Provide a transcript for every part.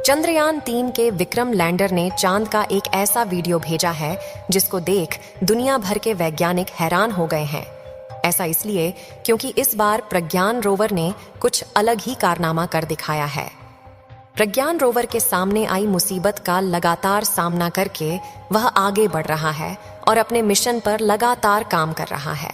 चंद्रयान 3 के विक्रम लैंडर ने चांद का एक ऐसा वीडियो भेजा है जिसको देख दुनिया भर के वैज्ञानिक हैरान हो गए हैं। ऐसा इसलिए क्योंकि इस बार प्रज्ञान रोवर ने कुछ अलग ही कारनामा कर दिखाया है। प्रज्ञान रोवर के सामने आई मुसीबत का लगातार सामना करके वह आगे बढ़ रहा है और अपने मिशन पर लगातार काम कर रहा है।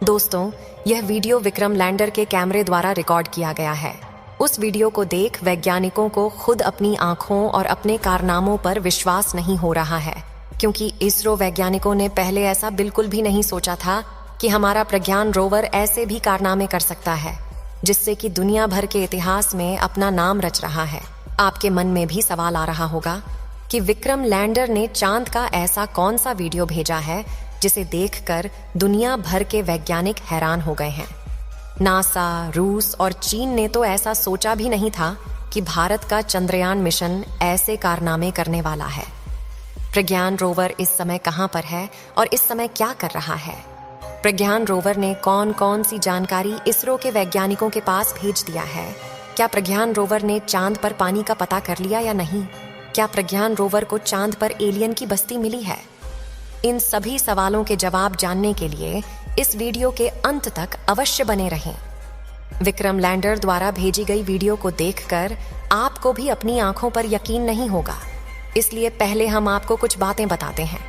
दोस्तों, यह वीडियो विक्रम लैंडर के कैमरे द्वारा रिकॉर्ड किया गया है। उस वीडियो को देख वैज्ञानिकों को खुद अपनी आंखों और अपने कारनामों पर विश्वास नहीं हो रहा है, क्योंकि इसरो वैज्ञानिकों ने पहले ऐसा बिल्कुल भी नहीं सोचा था कि हमारा प्रज्ञान रोवर ऐसे भी कारनामे कर सकता है, जिससे कि दुनिया भर के इतिहास में अपना नाम रच रहा है। आपके मन में भी सवाल आ रहा होगा कि विक्रम लैंडर ने चांद का ऐसा कौन सा वीडियो भेजा है जिसे देखकर दुनिया भर के वैज्ञानिक हैरान हो गए हैं। नासा, रूस और चीन ने तो ऐसा सोचा भी नहीं था कि भारत का चंद्रयान मिशन ऐसे कारनामे करने वाला है। प्रज्ञान रोवर इस समय कहां पर है और इस समय क्या कर रहा है? प्रज्ञान रोवर ने कौन कौन सी जानकारी इसरो के वैज्ञानिकों के पास भेज दिया है? क्या प्रज्ञान रोवर ने चांद पर पानी का पता कर लिया या नहीं? क्या प्रज्ञान रोवर को चांद पर एलियन की बस्ती मिली है? इन सभी सवालों के जवाब जानने के लिए इस वीडियो के अंत तक अवश्य बने रहें। विक्रम लैंडर द्वारा भेजी गई वीडियो को देखकर आपको भी अपनी आंखों पर यकीन नहीं होगा, इसलिए पहले हम आपको कुछ बातें बताते हैं।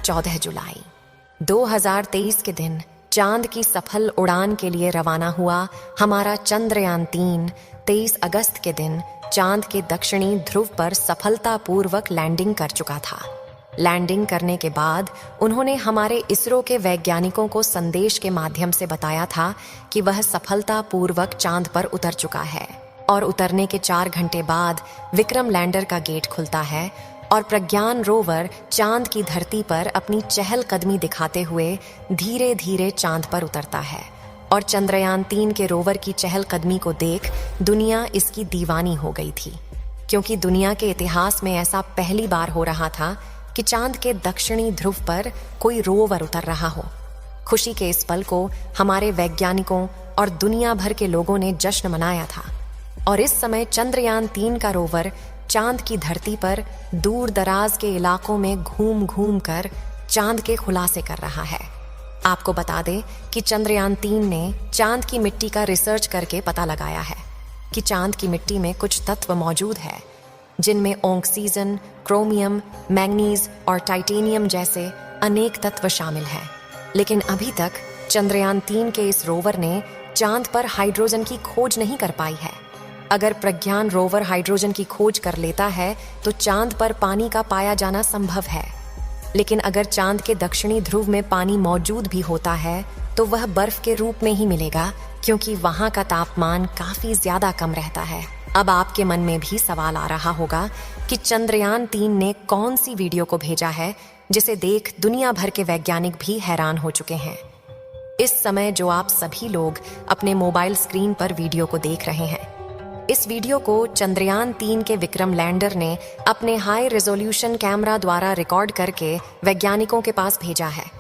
14 जुलाई 2023 के दिन चांद की सफल उड़ान के लिए रवाना हुआ हमारा चंद्रयान 3 23 अगस्त के दिन चांद के दक्षिणी ध्रुव पर सफलतापूर्वक लैंडिंग कर चुका था। लैंडिंग करने के बाद उन्होंने हमारे इसरो के वैज्ञानिकों को संदेश के माध्यम से बताया था कि वह सफलतापूर्वक चांद पर उतर चुका है, और उतरने के 4 घंटे बाद विक्रम लैंडर का गेट खुलता है और प्रज्ञान रोवर चांद की धरती पर अपनी चहलकदमी दिखाते हुए धीरे धीरे चांद पर उतरता है। और चंद्रयान 3 के रोवर की चहलकदमी को देख दुनिया इसकी दीवानी हो गई थी, क्योंकि दुनिया के इतिहास में ऐसा पहली बार हो रहा था कि चांद के दक्षिणी ध्रुव पर कोई रोवर उतर रहा हो। खुशी के इस पल को हमारे वैज्ञानिकों और दुनिया भर के लोगों ने जश्न मनाया था। और इस समय चंद्रयान 3 का रोवर चांद की धरती पर दूर दराज के इलाकों में घूम घूम कर चांद के खुलासे कर रहा है। आपको बता दें कि चंद्रयान 3 ने चांद की मिट्टी का रिसर्च करके पता लगाया है कि चांद की मिट्टी में कुछ तत्व मौजूद है, जिनमें ऑक्सीजन, क्रोमियम, मैग्नीज और टाइटेनियम जैसे अनेक तत्व शामिल हैं। लेकिन अभी तक चंद्रयान 3 के इस रोवर ने चांद पर हाइड्रोजन की खोज नहीं कर पाई है। अगर प्रज्ञान रोवर हाइड्रोजन की खोज कर लेता है तो चांद पर पानी का पाया जाना संभव है। लेकिन अगर चांद के दक्षिणी ध्रुव में पानी मौजूद भी होता है तो वह बर्फ के रूप में ही मिलेगा, क्योंकि वहां का तापमान काफी ज्यादा कम रहता है। अब आपके मन में भी सवाल आ रहा होगा कि चंद्रयान 3 ने कौन सी वीडियो को भेजा है जिसे देख दुनिया भर के वैज्ञानिक भी हैरान हो चुके हैं। इस समय जो आप सभी लोग अपने मोबाइल स्क्रीन पर वीडियो को देख रहे हैं, इस वीडियो को चंद्रयान 3 के विक्रम लैंडर ने अपने हाई रेजोल्यूशन कैमरा द्वारा रिकॉर्ड करके वैज्ञानिकों के पास भेजा है।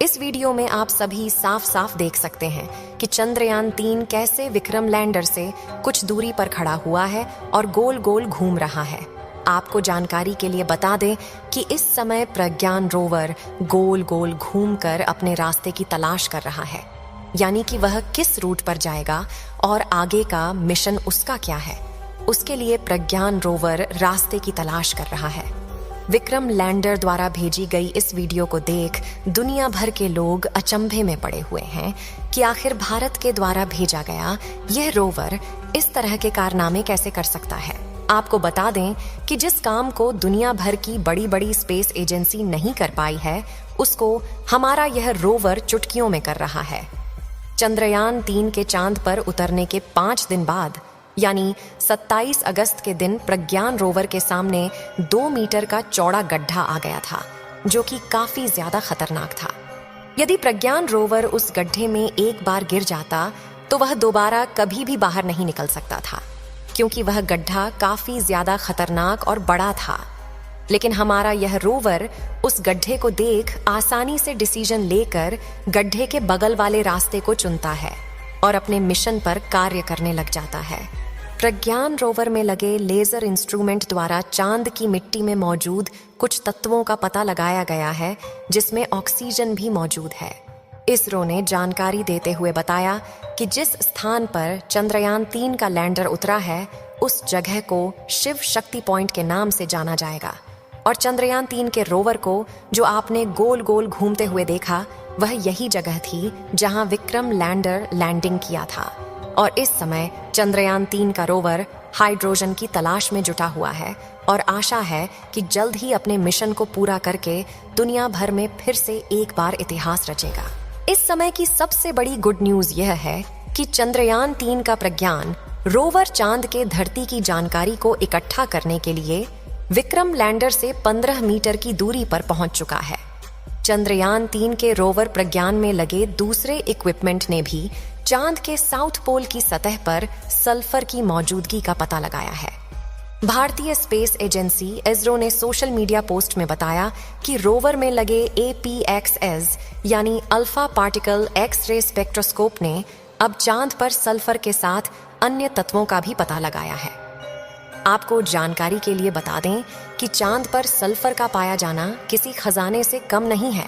इस वीडियो में आप सभी साफ साफ देख सकते हैं कि चंद्रयान 3 कैसे विक्रम लैंडर से कुछ दूरी पर खड़ा हुआ है और गोल गोल घूम रहा है। आपको जानकारी के लिए बता दें कि इस समय प्रज्ञान रोवर गोल गोल घूमकर अपने रास्ते की तलाश कर रहा है, यानी कि वह किस रूट पर जाएगा और आगे का मिशन उसका क्या है, उसके लिए प्रज्ञान रोवर रास्ते की तलाश कर रहा है। विक्रम लैंडर द्वारा भेजी गई इस वीडियो को देख दुनिया भर के लोग अचंभे में पड़े हुए हैं कि आखिर भारत के द्वारा भेजा गया यह रोवर इस तरह के कारनामे कैसे कर सकता है। आपको बता दें कि जिस काम को दुनिया भर की बड़ी बड़ी स्पेस एजेंसी नहीं कर पाई है, उसको हमारा यह रोवर चुटकियों में कर रहा है। चंद्रयान 3 के चांद पर उतरने के 5 दिन बाद, यानी 27 अगस्त के दिन प्रज्ञान रोवर के सामने 2 मीटर का चौड़ा गड्ढा आ गया था, जो कि काफी ज्यादा खतरनाक था। यदि प्रज्ञान रोवर उस गड्ढे में एक बार गिर जाता तो वह दोबारा कभी भी बाहर नहीं निकल सकता था, क्योंकि वह गड्ढा काफी ज्यादा खतरनाक और बड़ा था। लेकिन हमारा यह रोवर उस गड्ढे को देख आसानी से डिसीजन लेकर गड्ढे के बगल वाले रास्ते को चुनता है और अपने मिशन पर कार्य करने लग जाता है। प्रज्ञान रोवर में लगे लेजर इंस्ट्रूमेंट द्वारा चांद की मिट्टी में मौजूद कुछ तत्वों का पता लगाया गया है, जिसमें ऑक्सीजन भी मौजूद है। इसरो ने जानकारी देते हुए बताया कि जिस स्थान पर चंद्रयान 3 का लैंडर उतरा है, उस जगह को शिव शक्ति पॉइंट के नाम से जाना जाएगा और चंद्रयान 3 के रोवर को जो आपने गोल गोल घूमते हुए देखा, वह यही जगह थी जहां विक्रम लैंडर लैंडिंग किया था। और इस समय चंद्रयान 3 का रोवर हाइड्रोजन की तलाश में जुटा हुआ है और आशा है कि जल्द ही अपने मिशन को पूरा करके दुनिया भर में फिर से एक बार इतिहास रचेगा। इस समय की सबसे बड़ी गुड न्यूज यह है कि चंद्रयान 3 का प्रज्ञान रोवर चांद के धरती की जानकारी को इकट्ठा करने के लिए विक्रम लैंडर से 15 मीटर की दूरी पर पहुंच चुका है। चंद्रयान 3 के रोवर प्रज्ञान में लगे दूसरे इक्विपमेंट ने भी चांद के साउथ पोल की सतह पर सल्फर की मौजूदगी का पता लगाया है। भारतीय स्पेस एजेंसी इसरो ने सोशल मीडिया पोस्ट में बताया कि रोवर में लगे APXS यानी अल्फा पार्टिकल एक्स-रे स्पेक्ट्रोस्कोप ने अब चांद पर सल्फर के साथ अन्य तत्वों का भी पता लगाया है। आपको जानकारी के लिए बता दें कि चांद पर सल्फर का पाया जाना किसी खजाने से कम नहीं है।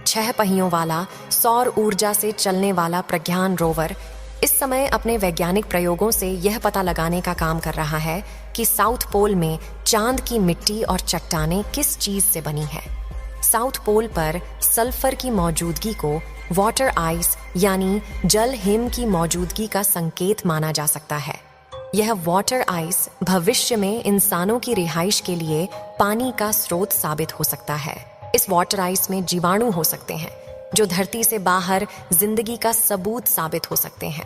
6 पहियों वाला सौर ऊर्जा से चलने वाला प्रज्ञान रोवर इस समय अपने वैज्ञानिक प्रयोगों से यह पता लगाने का काम कर रहा है कि साउथ पोल में चांद की मिट्टी और चट्टानें किस चीज से बनी है। साउथ पोल पर सल्फर की मौजूदगी को वाटर आइस यानी जल हिम की मौजूदगी का संकेत माना जा सकता है। यह वाटर आइस भविष्य में इंसानों की रिहाइश के लिए पानी का स्रोत साबित हो सकता है। इस वाटर आइस में जीवाणु हो सकते हैं जो धरती से बाहर जिंदगी का सबूत साबित हो सकते हैं।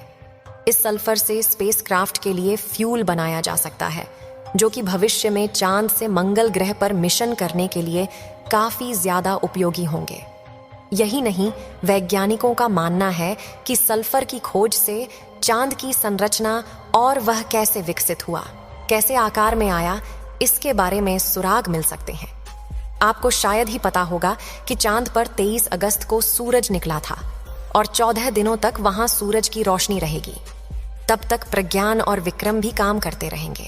इस सल्फर से स्पेसक्राफ्ट के लिए फ्यूल बनाया जा सकता है, जो कि भविष्य में चांद से मंगल ग्रह पर मिशन करने के लिए काफी ज्यादा उपयोगी होंगे। यही नहीं, वैज्ञानिकों का मानना है कि सल्फर की खोज से चांद की संरचना और वह कैसे विकसित हुआ, कैसे आकार में आया, इसके बारे में सुराग मिल सकते हैं। आपको शायद ही पता होगा कि चांद पर 23 अगस्त को सूरज निकला था और 14 दिनों तक वहां सूरज की रोशनी रहेगी। तब तक प्रज्ञान और विक्रम भी काम करते रहेंगे,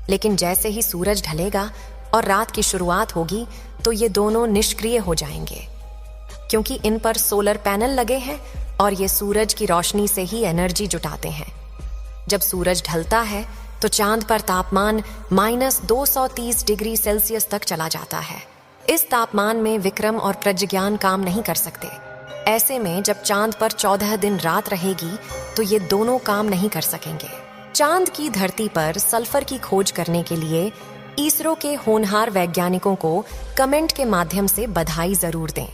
लेकिन जैसे ही सूरज ढलेगा और रात की शुरुआत होगी तो ये दोनों निष्क्रिय हो जाएंगे, क्योंकि इन पर सोलर पैनल लगे हैं और ये सूरज की रोशनी से ही एनर्जी जुटाते हैं। जब सूरज ढलता है तो चांद पर तापमान -230 डिग्री सेल्सियस तक चला जाता है। इस तापमान में विक्रम और प्रज्ञान काम नहीं कर सकते। ऐसे में जब चांद पर 14 दिन रात रहेगी तो ये दोनों काम नहीं कर सकेंगे। चांद की धरती पर सल्फर की खोज करने के लिए इसरो के होनहार वैज्ञानिकों को कमेंट के माध्यम से बधाई जरूर दें।